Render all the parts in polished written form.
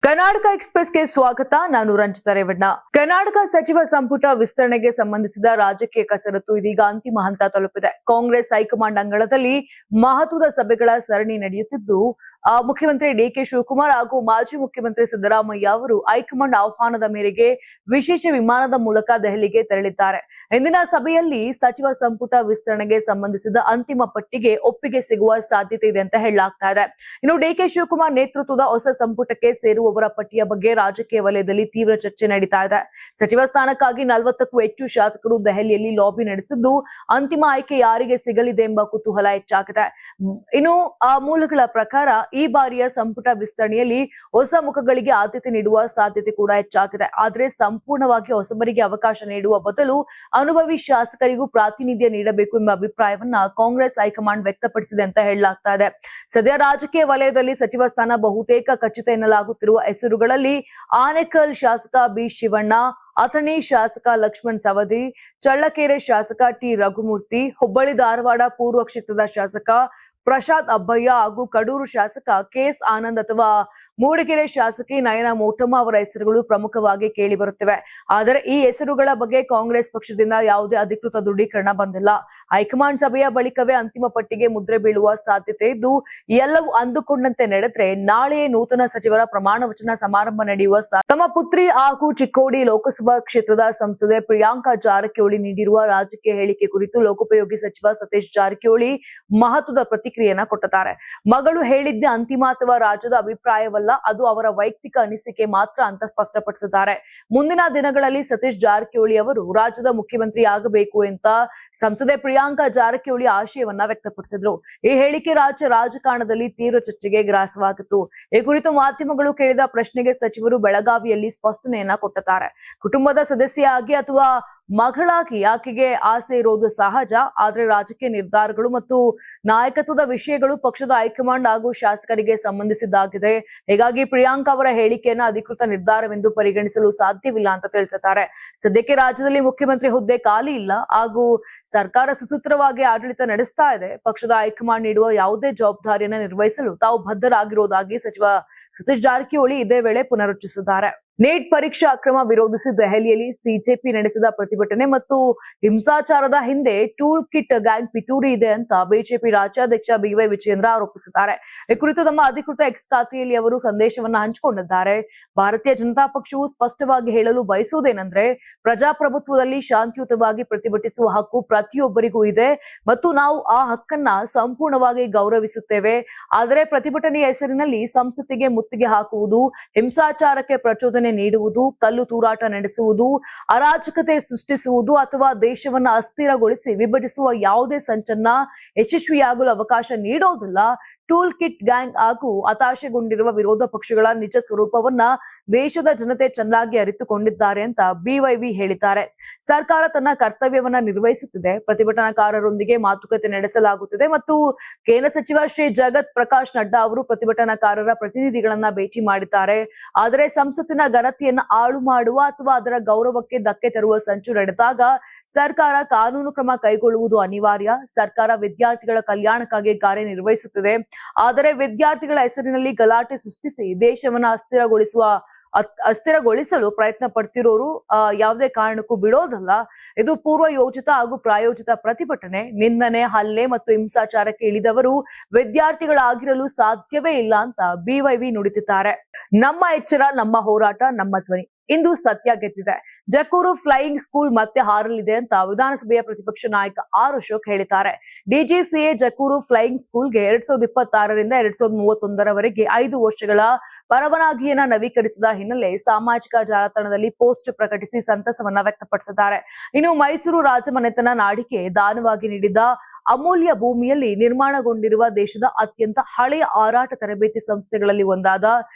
ಕರ್ನಾಟಕ ಎಕ್ಸ್‌ಪ್ರೆಸ್‌ಗೆ ಸ್ವಾಗತ. ನಾನು ರಂಜಿತಾ ರೇವಣ್ಣ. ಕರ್ನಾಟಕ ಸಚಿವ ಸಂಪುಟ ವಿಸ್ತರಣೆಗೆ ಸಂಬಂಧಿಸಿದ ರಾಜಕೀಯ ಕಸರತ್ತು ಇದೀಗ ಅಂತಿಮ ಹಂತ ತಲುಪಿದೆ. ಕಾಂಗ್ರೆಸ್ ಹೈಕಮಾಂಡ್ ಅಂಗಳದಲ್ಲಿ ಮಹತ್ವದ ಸಭೆಗಳ ಸರಣಿ ನಡೆಯುತ್ತಿದ್ದು, ಮುಖ್ಯಮಂತ್ರಿ ಡಿಕೆ ಶಿವಕುಮಾರ್ ಹಾಗೂ ಮಾಜಿ ಮುಖ್ಯಮಂತ್ರಿ ಸಿದ್ದರಾಮಯ್ಯ ಅವರು ಹೈಕಮಾಂಡ್ ಆಹ್ವಾನದ ಮೇರೆಗೆ ವಿಶೇಷ ವಿಮಾನದ ಮೂಲಕ ದೆಹಲಿಗೆ ತೆರಳಿದ್ದಾರೆ. ಇಂದಿನ ಸಭೆಯಲ್ಲಿ ಸಚಿವ ಸಂಪುಟ ವಿಸ್ತರಣೆಗೆ ಸಂಬಂಧಿಸಿದ ಅಂತಿಮ ಪಟ್ಟಿಗೆ ಒಪ್ಪಿಗೆ ಸಿಗುವ ಸಾಧ್ಯತೆ ಇದೆ ಅಂತ ಹೇಳಲಾಗ್ತಾ ಇದೆ. ಇನ್ನು ಡಿಕೆ ಶಿವಕುಮಾರ್ ನೇತೃತ್ವದ ಹೊಸ ಸಂಪುಟಕ್ಕೆ ಸೇರುವವರ ಪಟ್ಟಿಯ ಬಗ್ಗೆ ರಾಜಕೀಯ ವಲಯದಲ್ಲಿ ತೀವ್ರ ಚರ್ಚೆ ನಡೀತಾ ಇದೆ. ಸಚಿವ ಸ್ಥಾನಕ್ಕಾಗಿ 40ಕ್ಕೂ ಹೆಚ್ಚು ಶಾಸಕರು ದೆಹಲಿಯಲ್ಲಿ ಲಾಬಿ ನಡೆಸಿದ್ದು, ಅಂತಿಮ ಆಯ್ಕೆ ಯಾರಿಗೆ ಸಿಗಲಿದೆ ಎಂಬ ಕುತೂಹಲ ಹೆಚ್ಚಾಗಿದೆ. ಇನ್ನು ಆ ಮೂಲಗಳ ಪ್ರಕಾರ ಈ ಬಾರಿಯ ಸಂಪುಟ ವಿಸ್ತರಣೆಯಲ್ಲಿ ಹೊಸ ಮುಖಗಳಿಗೆ ಆದ್ಯತೆ ನೀಡುವ ಸಾಧ್ಯತೆ ಕೂಡ ಹೆಚ್ಚಾಗಿದೆ. ಆದರೆ ಸಂಪೂರ್ಣವಾಗಿ ಹೊಸಬರಿಗೆ ಅವಕಾಶ ನೀಡುವ ಬದಲು ಅನುಭವಿ ಶಾಸಕರಿಗೂ ಪ್ರಾತಿನಿಧ್ಯ ನೀಡಬೇಕು ಎಂಬ ಅಭಿಪ್ರಾಯವನ್ನ ಕಾಂಗ್ರೆಸ್ ಹೈಕಮಾಂಡ್ ವ್ಯಕ್ತಪಡಿಸಿದೆ ಅಂತ ಹೇಳಲಾಗ್ತಾ ಇದೆ. ಸದ್ಯ ರಾಜಕೀಯ ವಲಯದಲ್ಲಿ ಸಚಿವ ಸ್ಥಾನ ಬಹುತೇಕ ಖಚಿತ ಎನ್ನಲಾಗುತ್ತಿರುವ ಹೆಸರುಗಳಲ್ಲಿ ಆನೇಕಲ್ ಶಾಸಕ ಬಿ ಶಿವಣ್ಣ, ಅಥಣಿ ಶಾಸಕ ಲಕ್ಷ್ಮಣ್ ಸವದಿ, ಚಳ್ಳಕೆರೆ ಶಾಸಕ ಟಿ ರಘುಮೂರ್ತಿ, ಹುಬ್ಬಳ್ಳಿ ಧಾರವಾಡ ಪೂರ್ವ ಕ್ಷೇತ್ರದ ಶಾಸಕ ಪ್ರಸಾದ್ ಅಬ್ಬಯ್ಯ ಹಾಗೂ ಕಡೂರು ಶಾಸಕ ಕೆಎಸ್ ಆನಂದ್ ಅಥವಾ ಮೂಡಿಗೆರೆ ಶಾಸಕಿ ನಯನ ಮೋಟಮ್ಮ ಅವರ ಹೆಸರುಗಳು ಪ್ರಮುಖವಾಗಿ ಕೇಳಿ ಬರುತ್ತಿವೆ. ಆದರೆ ಈ ಹೆಸರುಗಳ ಬಗ್ಗೆ ಕಾಂಗ್ರೆಸ್ ಪಕ್ಷದಿಂದ ಯಾವುದೇ ಅಧಿಕೃತ ದೃಢೀಕರಣ ಬಂದಿಲ್ಲ. ಹೈಕಮಾಂಡ್ ಸಭೆಯ ಬಳಿಕವೇ ಅಂತಿಮ ಪಟ್ಟಿಗೆ ಮುದ್ರೆ ಬೀಳುವ ಸಾಧ್ಯತೆ ಇದ್ದು, ಎಲ್ಲವೂ ಅಂದುಕೊಂಡಂತೆ ನಡೆದ್ರೆ ನಾಳೆಯೇ ನೂತನ ಸಚಿವರ ಪ್ರಮಾಣ ವಚನ ಸಮಾರಂಭ ನಡೆಯುವ ತಮ್ಮ ಪುತ್ರಿ ಹಾಗೂ ಚಿಕ್ಕೋಡಿ ಲೋಕಸಭಾ ಕ್ಷೇತ್ರದ ಸಂಸದೆ ಪ್ರಿಯಾಂಕಾ ಜಾರಕಿಹೊಳಿ ನೀಡಿರುವ ರಾಜಕೀಯ ಹೇಳಿಕೆ ಕುರಿತು ಲೋಕೋಪಯೋಗಿ ಸಚಿವ ಸತೀಶ್ ಜಾರಕಿಹೊಳಿ ಮಹತ್ವದ ಪ್ರತಿಕ್ರಿಯೆಯನ್ನ ಕೊಟ್ಟಿದ್ದಾರೆ. ಮಗಳು ಹೇಳಿದ್ದೆ ಅಂತಿಮ ಅಥವಾ ರಾಜ್ಯದ ಅಭಿಪ್ರಾಯವಲ್ಲ, ಅದು ಅವರ ವೈಯಕ್ತಿಕ ಅನಿಸಿಕೆ ಮಾತ್ರ ಅಂತ ಸ್ಪಷ್ಟಪಡಿಸಿದ್ದಾರೆ. ಮುಂದಿನ ದಿನಗಳಲ್ಲಿ ಸತೀಶ್ ಜಾರಕಿಹೊಳಿ ಅವರು ರಾಜ್ಯದ ಮುಖ್ಯಮಂತ್ರಿ ಆಗಬೇಕು ಅಂತ ಸಂಸದೆ ಪ್ರಿಯಾಂಕಾ ಜಾರಕಿಹೊಳಿ ಆಶಯವನ್ನ ವ್ಯಕ್ತಪಡಿಸಿದ್ರು. ಈ ಹೇಳಿಕೆ ರಾಜ್ಯ ರಾಜಕಾರಣದಲ್ಲಿ ತೀವ್ರ ಚರ್ಚೆಗೆ ಗ್ರಾಸವಾಗಿತ್ತು. ಈ ಕುರಿತು ಮಾಧ್ಯಮಗಳು ಕೇಳಿದ ಪ್ರಶ್ನೆಗೆ ಸಚಿವರು ಬೆಳಗಾವಿಯಲ್ಲಿ ಸ್ಪಷ್ಟನೆಯನ್ನ ಕೊಟ್ಟಿದ್ದಾರೆ. ಕುಟುಂಬದ ಸದಸ್ಯೆಯಾಗಿ ಅಥವಾ ಮಗಳಾಗಿ ಆಕೆಗೆ ಆಸೆ ಇರೋದು ಸಹಜ. ಆದ್ರೆ ರಾಜಕೀಯ ನಿರ್ಧಾರಗಳು ಮತ್ತು ನಾಯಕತ್ವದ ವಿಷಯಗಳು ಪಕ್ಷದ ಹೈಕಮಾಂಡ್ ಹಾಗೂ ಶಾಸಕರಿಗೆ ಸಂಬಂಧಿಸಿದ್ದಾಗಿದೆ. ಹೀಗಾಗಿ ಪ್ರಿಯಾಂಕಾ ಅವರ ಹೇಳಿಕೆಯನ್ನ ಅಧಿಕೃತ ನಿರ್ಧಾರವೆಂದು ಪರಿಗಣಿಸಲು ಸಾಧ್ಯವಿಲ್ಲ ಅಂತ ತಿಳಿಸಿದ್ದಾರೆ. ಸದ್ಯಕ್ಕೆ ರಾಜ್ಯದಲ್ಲಿ ಮುಖ್ಯಮಂತ್ರಿ ಹುದ್ದೆ ಖಾಲಿ ಇಲ್ಲ ಹಾಗೂ ಸರ್ಕಾರ ಸುಸೂತ್ರವಾಗಿ ಆಡಳಿತ ನಡೆಸ್ತಾ ಇದೆ. ಪಕ್ಷದ ಹೈಕಮಾಂಡ್ ನೀಡುವ ಯಾವುದೇ ಜವಾಬ್ದಾರಿಯನ್ನ ನಿರ್ವಹಿಸಲು ತಾವು ಬದ್ಧರಾಗಿರುವುದಾಗಿ ಸಚಿವ ಸತೀಶ್ ಜಾರಕಿಹೊಳಿ ಇದೇ ವೇಳೆ ಪುನರುಚ್ಚರಿಸಿದ್ದಾರೆ. ನೀಟ್ ಪರೀಕ್ಷಾ ಅಕ್ರಮ ವಿರೋಧಿಸಿ ದೆಹಲಿಯಲ್ಲಿ ಸಿಜೆಪಿ ನಡೆಸಿದ ಪ್ರತಿಭಟನೆ ಮತ್ತು ಹಿಂಸಾಚಾರದ ಹಿಂದೆ ಟೂಲ್ ಕಿಟ್ ಗ್ಯಾಂಗ್ ಪಿತೂರಿ ಇದೆ ಅಂತ ಬಿಜೆಪಿ ರಾಜ್ಯಾಧ್ಯಕ್ಷ ಬಿವೈ ವಿಜಯೇಂದ್ರ ಆರೋಪಿಸಿದ್ದಾರೆ. ಈ ಕುರಿತು ತಮ್ಮ ಅಧಿಕೃತ ಎಕ್ಸ್ ಖಾತೆಯಲ್ಲಿ ಅವರು ಸಂದೇಶವನ್ನ ಹಂಚಿಕೊಂಡಿದ್ದಾರೆ. ಭಾರತೀಯ ಜನತಾ ಪಕ್ಷವು ಸ್ಪಷ್ಟವಾಗಿ ಹೇಳಲು ಬಯಸುವುದೇನೆಂದ್ರೆ, ಪ್ರಜಾಪ್ರಭುತ್ವದಲ್ಲಿ ಶಾಂತಿಯುತವಾಗಿ ಪ್ರತಿಭಟಿಸುವ ಹಕ್ಕು ಪ್ರತಿಯೊಬ್ಬರಿಗೂ ಇದೆ ಮತ್ತು ನಾವು ಆ ಹಕ್ಕನ್ನ ಸಂಪೂರ್ಣವಾಗಿ ಗೌರವಿಸುತ್ತೇವೆ. ಆದರೆ ಪ್ರತಿಭಟನೆಯ ಹೆಸರಿನಲ್ಲಿ ಸಂಸತ್ತಿಗೆ ಮುತ್ತಿಗೆ ಹಾಕುವುದು, ಹಿಂಸಾಚಾರಕ್ಕೆ ಪ್ರಚೋದನೆ ನೀಡುವುದು, ಕಲ್ಲು ತೂರಾಟ ನಡೆಸುವುದು, ಅರಾಜಕತೆ ಸೃಷ್ಟಿಸುವುದು ಅಥವಾ ದೇಶವನ್ನ ಅಸ್ಥಿರಗೊಳಿಸಿ ವಿಭಜಿಸುವ ಯಾವುದೇ ಸಂಚನ್ನ ಯಶಸ್ವಿಯಾಗಲು ಅವಕಾಶ ನೀಡೋದಿಲ್ಲ. ಟೂಲ್ ಕಿಟ್ ಗ್ಯಾಂಗ್ ಹಾಗೂ ಹತಾಶೆಗೊಂಡಿರುವ ವಿರೋಧ ಪಕ್ಷಗಳ ನಿಜ ಸ್ವರೂಪವನ್ನ ದೇಶದ ಜನತೆ ಚೆನ್ನಾಗಿ ಅರಿತುಕೊಂಡಿದ್ದಾರೆ ಅಂತ ಬಿವೈವಿ ಹೇಳಿದ್ದಾರೆ. ಸರ್ಕಾರ ತನ್ನ ಕರ್ತವ್ಯವನ್ನ ನಿರ್ವಹಿಸುತ್ತಿದೆ. ಪ್ರತಿಭಟನಾಕಾರರೊಂದಿಗೆ ಮಾತುಕತೆ ನಡೆಸಲಾಗುತ್ತಿದೆ ಮತ್ತು ಕೇಂದ್ರ ಸಚಿವ ಶ್ರೀ ಜಗತ್ ಪ್ರಕಾಶ್ ನಡ್ಡಾ ಅವರು ಪ್ರತಿಭಟನಾಕಾರರ ಪ್ರತಿನಿಧಿಗಳನ್ನ ಭೇಟಿ ಮಾಡಿದ್ದಾರೆ. ಆದರೆ ಸಂಸತ್ತಿನ ಘನತೆಯನ್ನ ಹಾಳು ಮಾಡುವ ಅಥವಾ ಅದರ ಗೌರವಕ್ಕೆ ಧಕ್ಕೆ ತರುವ ಸಂಚು ನಡೆದಾಗ ಸರ್ಕಾರ ಕಾನೂನು ಕ್ರಮ ಕೈಗೊಳ್ಳುವುದು ಅನಿವಾರ್ಯ. ಸರ್ಕಾರ ವಿದ್ಯಾರ್ಥಿಗಳ ಕಲ್ಯಾಣಕ್ಕಾಗಿ ಕಾರ್ಯನಿರ್ವಹಿಸುತ್ತಿದೆ. ಆದರೆ ವಿದ್ಯಾರ್ಥಿಗಳ ಹೆಸರಿನಲ್ಲಿ ಗಲಾಟೆ ಸೃಷ್ಟಿಸಿ ದೇಶವನ್ನ ಅಸ್ಥಿರಗೊಳಿಸಲು ಪ್ರಯತ್ನ ಪಡ್ತಿರೋರು ಯಾವುದೇ ಕಾರಣಕ್ಕೂ ಬಿಡೋದಲ್ಲ. ಇದು ಪೂರ್ವ ಯೋಜಿತ ಹಾಗೂ ಪ್ರಾಯೋಜಿತ ಪ್ರತಿಭಟನೆ. ನಿಂದನೆ, ಹಲ್ಲೆ ಮತ್ತು ಹಿಂಸಾಚಾರಕ್ಕೆ ಇಳಿದವರು ವಿದ್ಯಾರ್ಥಿಗಳಾಗಿರಲು ಸಾಧ್ಯವೇ ಇಲ್ಲ ಅಂತ ಬಿವೈವಿ ನುಡಿದಿದ್ದಾರೆ. ನಮ್ಮ ಎಚ್ಚರ, ನಮ್ಮ ಹೋರಾಟ, ನಮ್ಮ ಧ್ವನಿ. ಇಂದು ಸತ್ಯ ಗೆದ್ದಿದೆ. ಜಕ್ಕೂರು ಫ್ಲೈಯಿಂಗ್ ಸ್ಕೂಲ್ ಮತ್ತೆ ಹಾರಲಿದೆ ಅಂತ ವಿಧಾನಸಭೆಯ ಪ್ರತಿಪಕ್ಷ ನಾಯಕ ಆರ್ ಅಶೋಕ್ ಹೇಳಿದ್ದಾರೆ. ಡಿಜಿಸಿಎ ಜಕ್ಕೂರು ಫ್ಲೈಯಿಂಗ್ ಸ್ಕೂಲ್ಗೆ 2026ರಿಂದ 2031ರವರೆಗೆ 5 ವರ್ಷಗಳ ಪರವಾನಗಿಯನ್ನ ನವೀಕರಿಸಿದ ಹಿನ್ನೆಲೆ ಸಾಮಾಜಿಕ ಜಾಲತಾಣದಲ್ಲಿ ಪೋಸ್ಟ್ ಪ್ರಕಟಿಸಿ ಸಂತಸವನ್ನ ವ್ಯಕ್ತಪಡಿಸಿದ್ದಾರೆ. ಇನ್ನು ಮೈಸೂರು ರಾಜಮನೆತನ ನಾಡಿಗೆ ದಾನವಾಗಿ ನೀಡಿದ ಅಮೂಲ್ಯ ಭೂಮಿಯಲ್ಲಿ ನಿರ್ಮಾಣಗೊಂಡಿರುವ ದೇಶದ ಅತ್ಯಂತ ಹಳೆಯ ಹಾರಾಟ ತರಬೇತಿ ಸಂಸ್ಥೆಗಳಲ್ಲಿ ಒಂದಾದ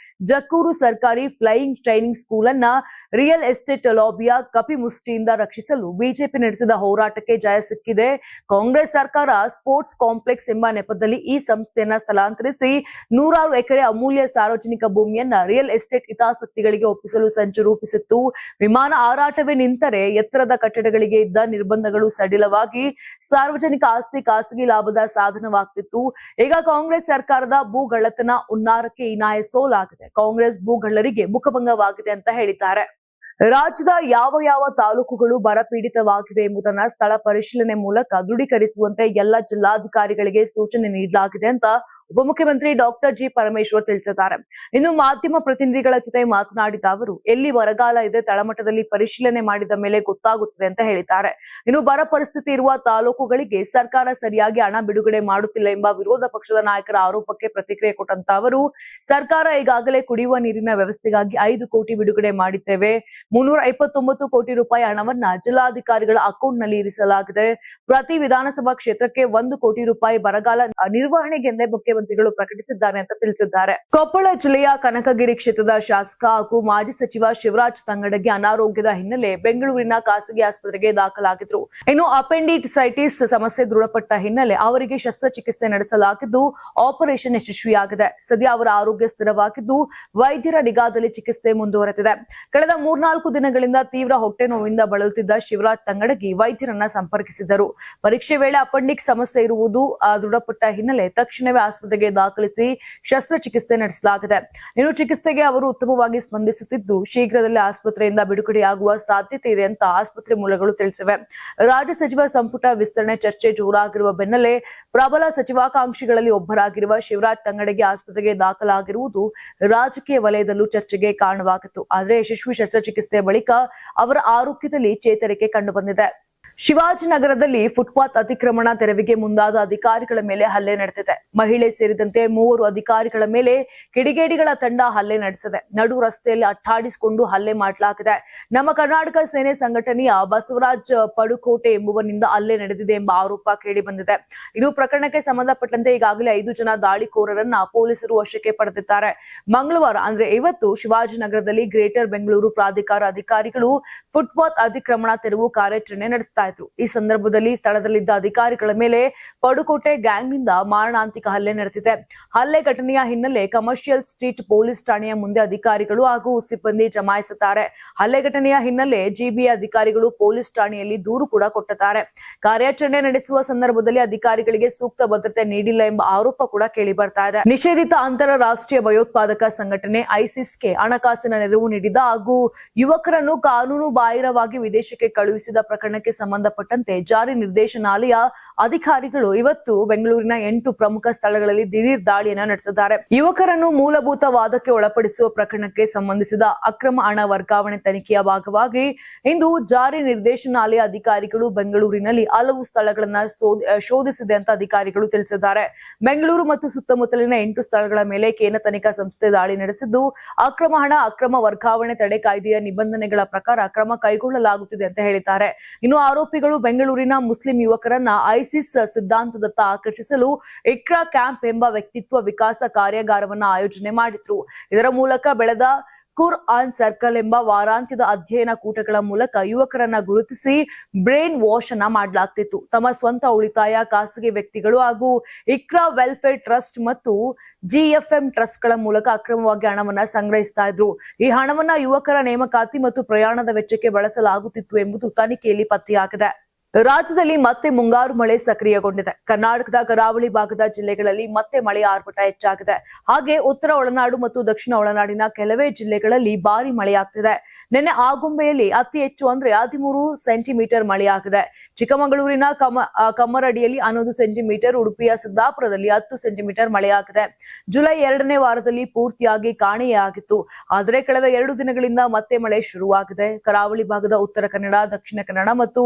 ಜಕ್ಕೂರು ಸರ್ಕಾರಿ ಫ್ಲೈಯಿಂಗ್ ಟ್ರೈನಿಂಗ್ ಸ್ಕೂಲ್ ಅನ್ನ ರಿಯಲ್ ಎಸ್ಟೇಟ್ ಲಾಬಿಯ ಕಪಿಮುಷ್ಟಿಯಿಂದ ರಕ್ಷಿಸಲು ಬಿಜೆಪಿ ನಡೆಸಿದ ಹೋರಾಟಕ್ಕೆ ಜಯ ಸಿಕ್ಕಿದೆ. ಕಾಂಗ್ರೆಸ್ ಸರ್ಕಾರ ಸ್ಪೋರ್ಟ್ಸ್ ಕಾಂಪ್ಲೆಕ್ಸ್ ಎಂಬ ನೆಪದಲ್ಲಿ ಈ ಸಂಸ್ಥೆಯನ್ನ ಸ್ಥಳಾಂತರಿಸಿ 100 ಎಕರೆ ಅಮೂಲ್ಯ ಸಾರ್ವಜನಿಕ ಭೂಮಿಯನ್ನ ರಿಯಲ್ ಎಸ್ಟೇಟ್ ಹಿತಾಸಕ್ತಿಗಳಿಗೆ ಒಪ್ಪಿಸಲು ಸಂಚು ರೂಪಿಸಿತ್ತು. ವಿಮಾನ ಹಾರಾಟವೇ ನಿಂತರೆ ಎತ್ತರದ ಕಟ್ಟಡಗಳಿಗೆ ಇದ್ದ ನಿರ್ಬಂಧಗಳು ಸಡಿಲವಾಗಿ ಸಾರ್ವಜನಿಕ ಆಸ್ತಿ ಖಾಸಗಿ ಲಾಭದ ಸಾಧನವಾಗ್ತಿತ್ತು. ಈಗ ಕಾಂಗ್ರೆಸ್ ಸರ್ಕಾರದ ಭೂಗಳ್ಳತನ ಹುನ್ನಾರಕ್ಕೆ ಹೀನಾಯ ಸೋಲಾಗಿದೆ. ಕಾಂಗ್ರೆಸ್ ಭೂಗಳ್ಳರಿಗೆ ಮುಖಭಂಗವಾಗಿದೆ ಅಂತ ಹೇಳಿದ್ದಾರೆ. ರಾಜ್ಯದ ಯಾವ ತಾಲೂಕುಗಳು ಬರಪೀಡಿತವಾಗಿವೆ ಎಂಬುದನ್ನ ಸ್ಥಳ ಪರಿಶೀಲನೆ ಮೂಲಕ ದೃಢೀಕರಿಸುವಂತೆ ಎಲ್ಲ ಜಿಲ್ಲಾಧಿಕಾರಿಗಳಿಗೆ ಸೂಚನೆ ನೀಡಲಾಗಿದೆ ಅಂತ ಉಪಮುಖ್ಯಮಂತ್ರಿ ಡಾಕ್ಟರ್ ಜಿ ಪರಮೇಶ್ವರ್ ತಿಳಿಸಿದ್ದಾರೆ. ಇನ್ನು ಮಾಧ್ಯಮ ಪ್ರತಿನಿಧಿಗಳ ಜೊತೆ ಮಾತನಾಡಿದ ಅವರು, ಎಲ್ಲಿ ಬರಗಾಲ ಇದೆ ತಳಮಟ್ಟದಲ್ಲಿ ಪರಿಶೀಲನೆ ಮಾಡಿದ ಮೇಲೆ ಗೊತ್ತಾಗುತ್ತದೆ ಅಂತ ಹೇಳಿದ್ದಾರೆ. ಇನ್ನು ಬರ ಪರಿಸ್ಥಿತಿ ಇರುವ ತಾಲೂಕುಗಳಿಗೆ ಸರ್ಕಾರ ಸರಿಯಾಗಿ ಹಣ ಬಿಡುಗಡೆ ಮಾಡುತ್ತಿಲ್ಲ ಎಂಬ ವಿರೋಧ ಪಕ್ಷದ ನಾಯಕರ ಆರೋಪಕ್ಕೆ ಪ್ರತಿಕ್ರಿಯೆ ಕೊಟ್ಟಂತ ಅವರು, ಸರ್ಕಾರ ಈಗಾಗಲೇ ಕುಡಿಯುವ ನೀರಿನ ವ್ಯವಸ್ಥೆಗಾಗಿ 5 ಕೋಟಿ ಬಿಡುಗಡೆ ಮಾಡಿದ್ದೇವೆ. 329 ಕೋಟಿ ರೂಪಾಯಿ ಹಣವನ್ನ ಜಿಲ್ಲಾಧಿಕಾರಿಗಳ ಅಕೌಂಟ್ನಲ್ಲಿ ಇರಿಸಲಾಗಿದೆ. ಪ್ರತಿ ವಿಧಾನಸಭಾ ಕ್ಷೇತ್ರಕ್ಕೆ 1 ಕೋಟಿ ರೂಪಾಯಿ ಬರಗಾಲ ನಿರ್ವಹಣೆಗೆಂದೇ ಮುಖ್ಯಮಂತ್ರಿಗಳು ಪ್ರಕಟಿಸಿದ್ದಾರೆ ಅಂತ ತಿಳಿಸಿದ್ದಾರೆ. ಕೊಪ್ಪಳ ಜಿಲ್ಲೆಯ ಕನಕಗಿರಿ ಕ್ಷೇತ್ರದ ಶಾಸಕ ಹಾಗೂ ಮಾಜಿ ಸಚಿವ ಶಿವರಾಜ್ ತಂಗಡಗಿ ಅನಾರೋಗ್ಯದ ಹಿನ್ನೆಲೆ ಬೆಂಗಳೂರಿನ ಖಾಸಗಿ ಆಸ್ಪತ್ರೆಗೆ ದಾಖಲಾಗಿದ್ರು. ಇನ್ನು ಅಪೆಂಡಿಸೈಟಿಸ್ ಸಮಸ್ಯೆ ದೃಢಪಟ್ಟ ಹಿನ್ನೆಲೆ ಅವರಿಗೆ ಶಸ್ತ್ರಚಿಕಿತ್ಸೆ ನಡೆಸಲಾಗಿದ್ದು ಆಪರೇಷನ್ ಯಶಸ್ವಿಯಾಗಿದೆ. ಸದ್ಯ ಅವರ ಆರೋಗ್ಯ ಸ್ಥಿರವಾಗಿದ್ದು ವೈದ್ಯರ ನಿಗಾದಲ್ಲಿ ಚಿಕಿತ್ಸೆ ಮುಂದುವರೆದಿದೆ. ಕಳೆದ 3-4 ದಿನಗಳಿಂದ ತೀವ್ರ ಹೊಟ್ಟೆ ನೋವಿಂದ ಬಳಲುತ್ತಿದ್ದ ಶಿವರಾಜ್ ತಂಗಡಗಿ ವೈದ್ಯರನ್ನ ಸಂಪರ್ಕಿಸಿದರು. ಪರೀಕ್ಷೆ ವೇಳೆ ಅಪೆಂಡಿಕ್ಸ್ ಸಮಸ್ಯೆ ಇರುವುದು ದೃಢಪಟ್ಟ ಹಿನ್ನೆಲೆ ತಕ್ಷಣವೇ ಆಸ್ಪತ್ರೆಗೆ ದಾಖಲಿಸಿ ಶಸ್ತ್ರಚಿಕಿತ್ಸೆ ನಡೆಸಲಾಗಿದೆ. ಇನ್ನು ಚಿಕಿತ್ಸೆಗೆ ಅವರು ಉತ್ತಮವಾಗಿ ಸ್ಪಂದಿಸುತ್ತಿದ್ದು ಶೀಘ್ರದಲ್ಲೇ ಆಸ್ಪತ್ರೆಯಿಂದ ಬಿಡುಗಡೆಯಾಗುವ ಸಾಧ್ಯತೆ ಇದೆ ಅಂತ ಆಸ್ಪತ್ರೆ ಮೂಲಗಳು ತಿಳಿಸಿವೆ. ರಾಜ್ಯ ಸಚಿವ ಸಂಪುಟ ವಿಸ್ತರಣೆ ಚರ್ಚೆ ಜೋರಾಗಿರುವ ಬೆನ್ನಲ್ಲೇ ಪ್ರಬಲ ಸಚಿವಾಕಾಂಕ್ಷಿಗಳಲ್ಲಿ ಒಬ್ಬರಾಗಿರುವ ಶಿವರಾಜ್ ತಂಗಡಗಿ ಆಸ್ಪತ್ರೆಗೆ ದಾಖಲಾಗಿರುವುದು ರಾಜಕೀಯ ವಲಯದಲ್ಲೂ ಚರ್ಚೆಗೆ ಕಾರಣವಾಗಿತ್ತು. ಆದರೆ ಯಶಸ್ವಿ ಶಸ್ತ್ರಚಿಕಿತ್ಸೆಯ ಬಳಿಕ ಅವರ ಆರೋಗ್ಯದಲ್ಲಿ ಚೇತರಿಕೆ ಕಂಡುಬಂದಿದೆ. ಶಿವಾಜಿನಗರದಲ್ಲಿ ಫುಟ್ಪಾತ್ ಅತಿಕ್ರಮಣ ತೆರವಿಗೆ ಮುಂದಾದ ಅಧಿಕಾರಿಗಳ ಮೇಲೆ ಹಲ್ಲೆ ನಡೆದಿದೆ. ಮಹಿಳೆ ಸೇರಿದಂತೆ 3 ಅಧಿಕಾರಿಗಳ ಮೇಲೆ ಕಿಡಿಗೇಡಿಗಳ ತಂಡ ಹಲ್ಲೆ ನಡೆಸಿದೆ. ನಡು ರಸ್ತೆಯಲ್ಲಿ ಅಟ್ಟಾಡಿಸಿಕೊಂಡು ಹಲ್ಲೆ ಮಾಡಲಾಗಿದೆ. ನಮ್ಮ ಕರ್ನಾಟಕ ಸೇನೆ ಸಂಘಟನೆಯ ಬಸವರಾಜ್ ಪಡುಕೋಟೆ ಎಂಬುವನಿಂದ ಹಲ್ಲೆ ನಡೆದಿದೆ ಎಂಬ ಆರೋಪ ಕೇಳಿಬಂದಿದೆ. ಇನ್ನು ಪ್ರಕರಣಕ್ಕೆ ಸಂಬಂಧಪಟ್ಟಂತೆ ಈಗಾಗಲೇ 5 ಜನ ದಾಳಿಕೋರರನ್ನ ಪೊಲೀಸರು ವಶಕ್ಕೆ ಪಡೆದಿದ್ದಾರೆ. ಮಂಗಳವಾರ ಅಂದ್ರೆ ಇವತ್ತು ಶಿವಾಜಿನಗರದಲ್ಲಿ ಗ್ರೇಟರ್ ಬೆಂಗಳೂರು ಪ್ರಾಧಿಕಾರ ಅಧಿಕಾರಿಗಳು ಫುಟ್ಪಾತ್ ಅತಿಕ್ರಮಣ ತೆರವು ಕಾರ್ಯಾಚರಣೆ ನಡೆಸಿದ್ದಾರೆ. ಈ ಸಂದರ್ಭದಲ್ಲಿ ಸ್ಥಳದಲ್ಲಿದ್ದ ಅಧಿಕಾರಿಗಳ ಮೇಲೆ ಪಡುಕೋಟೆ ಗ್ಯಾಂಗ್ನಿಂದ ಮಾರಣಾಂತಿಕ ಹಲ್ಲೆ ನಡೆದಿದೆ. ಹಲ್ಲೆ ಘಟನೆಯ ಹಿನ್ನೆಲೆ ಕಮರ್ಷಿಯಲ್ ಸ್ಟ್ರೀಟ್ ಪೊಲೀಸ್ ಠಾಣೆಯ ಮುಂದೆ ಅಧಿಕಾರಿಗಳು ಹಾಗೂ ಸಿಬ್ಬಂದಿ ಜಮಾಯಿಸಿದ್ದಾರೆ. ಹಲ್ಲೆ ಘಟನೆಯ ಹಿನ್ನೆಲೆ ಜಿಬಿಎ ಅಧಿಕಾರಿಗಳು ಪೊಲೀಸ್ ಠಾಣೆಯಲ್ಲಿ ದೂರು ಕೂಡ ಕೊಟ್ಟಿದ್ದಾರೆ. ಕಾರ್ಯಾಚರಣೆ ನಡೆಸುವ ಸಂದರ್ಭದಲ್ಲಿ ಅಧಿಕಾರಿಗಳಿಗೆ ಸೂಕ್ತ ಭದ್ರತೆ ನೀಡಿಲ್ಲ ಎಂಬ ಆರೋಪ ಕೂಡ ಕೇಳಿ ಬರ್ತಾ ಇದೆ. ನಿಷೇಧಿತ ಅಂತಾರಾಷ್ಟ್ರೀಯ ಭಯೋತ್ಪಾದಕ ಸಂಘಟನೆ ಐಸಿಸ್ಗೆ ಹಣಕಾಸಿನ ನೆರವು ನೀಡಿದ ಹಾಗೂ ಯುವಕರನ್ನು ಕಾನೂನು ಬಾಹಿರವಾಗಿ ವಿದೇಶಕ್ಕೆ ಕಳುಹಿಸಿದ ಪ್ರಕರಣಕ್ಕೆ ಸಂಬಂಧಪಟ್ಟಂತೆ ಜಾರಿ ನಿರ್ದೇಶನಾಲಯ ಅಧಿಕಾರಿಗಳು ಇವತ್ತು ಬೆಂಗಳೂರಿನ 8 ಪ್ರಮುಖ ಸ್ಥಳಗಳಲ್ಲಿ ದಿಢೀರ್ ದಾಳಿಯನ್ನು ನಡೆಸಿದ್ದಾರೆ. ಯುವಕರನ್ನು ಮೂಲಭೂತ ವಾದಕ್ಕೆ ಒಳಪಡಿಸುವ ಪ್ರಕರಣಕ್ಕೆ ಸಂಬಂಧಿಸಿದ ಅಕ್ರಮ ಹಣ ವರ್ಗಾವಣೆ ತನಿಖೆಯ ಭಾಗವಾಗಿ ಇಂದು ಜಾರಿ ನಿರ್ದೇಶನಾಲಯ ಅಧಿಕಾರಿಗಳು ಬೆಂಗಳೂರಿನಲ್ಲಿ ಹಲವು ಸ್ಥಳಗಳನ್ನ ಶೋಧಿಸಿದೆ ಅಂತ ಅಧಿಕಾರಿಗಳು ತಿಳಿಸಿದ್ದಾರೆ. ಬೆಂಗಳೂರು ಮತ್ತು ಸುತ್ತಮುತ್ತಲಿನ 8 ಸ್ಥಳಗಳ ಮೇಲೆ ಕೇಂದ್ರ ತನಿಖಾ ಸಂಸ್ಥೆ ದಾಳಿ ನಡೆಸಿದ್ದು ಅಕ್ರಮ ಹಣ ಅಕ್ರಮ ವರ್ಗಾವಣೆ ತಡೆ ಕಾಯ್ದೆಯ ನಿಬಂಧನೆಗಳ ಪ್ರಕಾರ ಕ್ರಮ ಕೈಗೊಳ್ಳಲಾಗುತ್ತಿದೆ ಅಂತ ಹೇಳಿದ್ದಾರೆ. ಇನ್ನು ಆರೋಪಿಗಳು ಬೆಂಗಳೂರಿನ ಮುಸ್ಲಿಂ ಯುವಕರನ್ನ ಐಸಿಸ್ ಸಿದ್ಧಾಂತದತ್ತ ಆಕರ್ಷಿಸಲು ಇಕ್ರಾ ಕ್ಯಾಂಪ್ ಎಂಬ ವ್ಯಕ್ತಿತ್ವ ವಿಕಾಸ ಕಾರ್ಯಾಗಾರವನ್ನ ಆಯೋಜನೆ ಮಾಡಿದ್ರು. ಇದರ ಮೂಲಕ ಬೆಳೆದ ಕುರ್ ಆನ್ ಸರ್ಕಲ್ ಎಂಬ ವಾರಾಂತ್ಯದ ಅಧ್ಯಯನ ಕೂಟಗಳ ಮೂಲಕ ಯುವಕರನ್ನ ಗುರುತಿಸಿ ಬ್ರೈನ್ ವಾಶ್ ಅನ್ನ ಮಾಡಲಾಗ್ತಿತ್ತು. ತಮ್ಮ ಸ್ವಂತ ಉಳಿತಾಯ, ಖಾಸಗಿ ವ್ಯಕ್ತಿಗಳು ಹಾಗೂ ಇಕ್ರಾ ವೆಲ್ಫೇರ್ ಟ್ರಸ್ಟ್ ಮತ್ತು ಜಿಎಫ್ಎಂ ಟ್ರಸ್ಟ್ ಗಳ ಮೂಲಕ ಅಕ್ರಮವಾಗಿ ಹಣವನ್ನ ಸಂಗ್ರಹಿಸ್ತಾ ಇದ್ರು. ಈ ಹಣವನ್ನ ಯುವಕರ ನೇಮಕಾತಿ ಮತ್ತು ಪ್ರಯಾಣದ ವೆಚ್ಚಕ್ಕೆ ಬಳಸಲಾಗುತ್ತಿತ್ತು ಎಂಬುದು ತನಿಖೆಯಲ್ಲಿ ಪತ್ತೆಯಾಗಿದೆ. ರಾಜ್ಯದಲ್ಲಿ ಮತ್ತೆ ಮುಂಗಾರು ಮಳೆ ಸಕ್ರಿಯಗೊಂಡಿದೆ. ಕರ್ನಾಟಕದ ಕರಾವಳಿ ಭಾಗದ ಜಿಲ್ಲೆಗಳಲ್ಲಿ ಮತ್ತೆ ಮಳೆಯ ಆರ್ಭಟ ಹೆಚ್ಚಾಗಿದೆ. ಹಾಗೆ ಉತ್ತರ ಒಳನಾಡು ಮತ್ತು ದಕ್ಷಿಣ ಒಳನಾಡಿನ ಕೆಲವೇ ಜಿಲ್ಲೆಗಳಲ್ಲಿ ಭಾರಿ ಮಳೆಯಾಗ್ತಿದೆ. ನಿನ್ನೆ ಆಗುಂಬೆಯಲ್ಲಿ ಅತಿ ಹೆಚ್ಚು ಅಂದ್ರೆ 13 ಸೆಂಟಿಮೀಟರ್ ಮಳೆಯಾಗಿದೆ. ಚಿಕ್ಕಮಗಳೂರಿನ ಕಮ್ಮರಡಿಯಲ್ಲಿ 11 ಸೆಂಟಿಮೀಟರ್, ಉಡುಪಿಯ ಸಿದ್ದಾಪುರದಲ್ಲಿ 10 ಸೆಂಟಿಮೀಟರ್ ಮಳೆಯಾಗಿದೆ. ಜುಲೈ 2ನೇ ವಾರದಲ್ಲಿ ಪೂರ್ತಿಯಾಗಿ ಕಾಣೆಯಾಗಿತ್ತು. ಆದರೆ ಕಳೆದ 2 ದಿನಗಳಿಂದ ಮತ್ತೆ ಮಳೆ ಶುರುವಾಗಿದೆ. ಕರಾವಳಿ ಭಾಗದ ಉತ್ತರ ಕನ್ನಡ, ದಕ್ಷಿಣ ಕನ್ನಡ ಮತ್ತು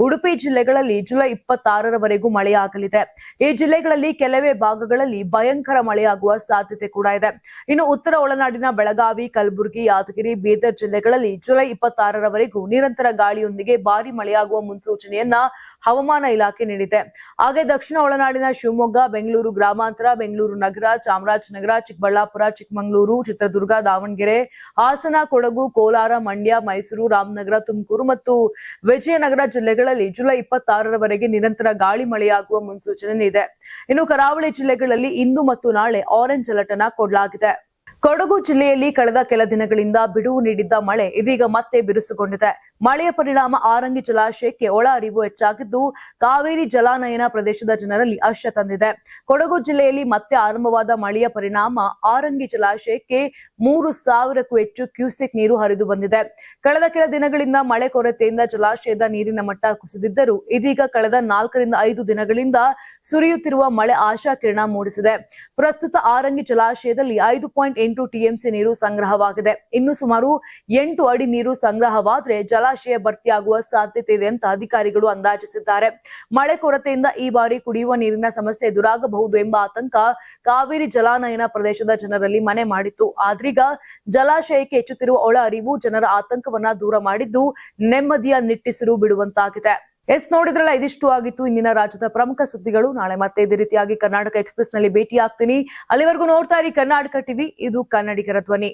ಉಡುಪಿ ಜಿಲ್ಲೆಗಳಲ್ಲಿ ಜುಲೈ 26ರವರೆಗೂ ಮಳೆಯಾಗಲಿದೆ. ಈ ಜಿಲ್ಲೆಗಳಲ್ಲಿ ಕೆಲವೇ ಭಾಗಗಳಲ್ಲಿ ಭಯಂಕರ ಮಳೆಯಾಗುವ ಸಾಧ್ಯತೆ ಕೂಡ ಇದೆ. ಇನ್ನು ಉತ್ತರ ಒಳನಾಡಿನ ಬೆಳಗಾವಿ, ಕಲಬುರಗಿ, ಯಾದಗಿರಿ, ಬೀದರ್ ಜಿಲ್ಲೆಗಳಲ್ಲಿ ಜುಲೈ 26ರವರೆಗೂ ನಿರಂತರ ಗಾಳಿಯೊಂದಿಗೆ ಭಾರಿ ಮಳೆಯಾಗುವ ಮುನ್ಸೂಚನೆಯನ್ನ ಹವಾಮಾನ ಇಲಾಖೆ ನೀಡಿದೆ. ಹಾಗೆ ದಕ್ಷಿಣ ಒಳನಾಡಿನ ಶಿವಮೊಗ್ಗ, ಬೆಂಗಳೂರು ಗ್ರಾಮಾಂತರ, ಬೆಂಗಳೂರು ನಗರ, ಚಾಮರಾಜನಗರ, ಚಿಕ್ಕಬಳ್ಳಾಪುರ, ಚಿಕ್ಕಮಗಳೂರು, ಚಿತ್ರದುರ್ಗ, ದಾವಣಗೆರೆ, ಹಾಸನ, ಕೊಡಗು, ಕೋಲಾರ, ಮಂಡ್ಯ, ಮೈಸೂರು, ರಾಮನಗರ, ತುಮಕೂರು ಮತ್ತು ವಿಜಯನಗರ ಜಿಲ್ಲೆಗಳಲ್ಲಿ ಜುಲೈ 26ರವರೆಗೆ ನಿರಂತರ ಗಾಳಿ ಮಳೆಯಾಗುವ ಮುನ್ಸೂಚನೆ ಇದೆ. ಇನ್ನು ಕರಾವಳಿ ಜಿಲ್ಲೆಗಳಲ್ಲಿ ಇಂದು ಮತ್ತು ನಾಳೆ ಆರೆಂಜ್ ಅಲರ್ಟ್ ಅನ್ನು ಕೊಡಲಾಗಿದೆ. ಕೊಡಗು ಜಿಲ್ಲೆಯಲ್ಲಿ ಕಳೆದ ಕೆಲ ದಿನಗಳಿಂದ ಬಿಡುವು ನೀಡಿದ್ದ ಮಳೆ ಇದೀಗ ಮತ್ತೆ ಬಿರುಸುಗೊಂಡಿದೆ. ಮಳೆಯ ಪರಿಣಾಮ ಆರಂಗಿ ಜಲಾಶಯಕ್ಕೆ ಒಳ ಹರಿವು ಹೆಚ್ಚಾಗಿದ್ದು, ಕಾವೇರಿ ಜಲಾನಯನ ಪ್ರದೇಶದ ಜನರಲ್ಲಿ ಹರ್ಷ ತಂದಿದೆ. ಕೊಡಗು ಜಿಲ್ಲೆಯಲ್ಲಿ ಮತ್ತೆ ಆರಂಭವಾದ ಮಳೆಯ ಪರಿಣಾಮ ಆರಂಗಿ ಜಲಾಶಯಕ್ಕೆ 3,000ಕ್ಕೂ ಹೆಚ್ಚು ಕ್ಯೂಸೆಕ್ ನೀರು ಹರಿದು ಬಂದಿದೆ. ಕಳೆದ ಕೆಲ ದಿನಗಳಿಂದ ಮಳೆ ಕೊರತೆಯಿಂದ ಜಲಾಶಯದ ನೀರಿನ ಮಟ್ಟ ಕುಸಿದಿದ್ದರೂ ಇದೀಗ ಕಳೆದ 4ರಿಂದ 5 ದಿನಗಳಿಂದ ಸುರಿಯುತ್ತಿರುವ ಮಳೆ ಆಶಾಕಿರಣ ಮೂಡಿಸಿದೆ. ಪ್ರಸ್ತುತ ಆರಂಗಿ ಜಲಾಶಯದಲ್ಲಿ 5.8 ಟಿಎಂಸಿ ನೀರು ಸಂಗ್ರಹವಾಗಿದೆ. ಇನ್ನು ಸುಮಾರು 8 ಅಡಿ ನೀರು ಸಂಗ್ರಹವಾದರೆ ಜಲಾಶಯ ಭರ್ತಿಯಾಗುವ ಸಾಧ್ಯತೆ ಇದೆ ಅಂತ ಅಧಿಕಾರಿಗಳು ಅಂದಾಜಿಸಿದ್ದಾರೆ. ಮಳೆ ಕೊರತೆಯಿಂದ ಈ ಬಾರಿ ಕುಡಿಯುವ ನೀರಿನ ಸಮಸ್ಯೆ ಎದುರಾಗಬಹುದು ಎಂಬ ಆತಂಕ ಕಾವೇರಿ ಜಲಾನಯನ ಪ್ರದೇಶದ ಜನರಲ್ಲಿ ಮನೆ ಮಾಡಿತ್ತು. ಆದ್ರೀಗ ಜಲಾಶಯಕ್ಕೆ ಹೆಚ್ಚುತ್ತಿರುವ ಒಳ ಹರಿವು ಜನರ ಆತಂಕವನ್ನ ದೂರ ಮಾಡಿದ್ದು ನೆಮ್ಮದಿಯ ನಿಟ್ಟಿಸಿರು ಬಿಡುವಂತಾಗಿದೆ. ನೋಡಿದ್ರಲ್ಲ, ಇದಿಷ್ಟು ಆಗಿತ್ತು ಇಂದಿನ ರಾಜ್ಯದ ಪ್ರಮುಖ ಸುದ್ದಿಗಳು. ನಾಳೆ ಮತ್ತೆ ಇದೇ ರೀತಿಯಾಗಿ ಕರ್ನಾಟಕ ಎಕ್ಸ್‌ಪ್ರೆಸ್ ನಲ್ಲಿ ಭೇಟಿ ಆಗ್ತೀನಿ. ಅಲ್ಲಿವರೆಗೂ ನೋಡ್ತಾ ಇರಿ ಕರ್ನಾಟಕ ಟಿವಿ, ಇದು ಕನ್ನಡಿಗರ ಧ್ವನಿ.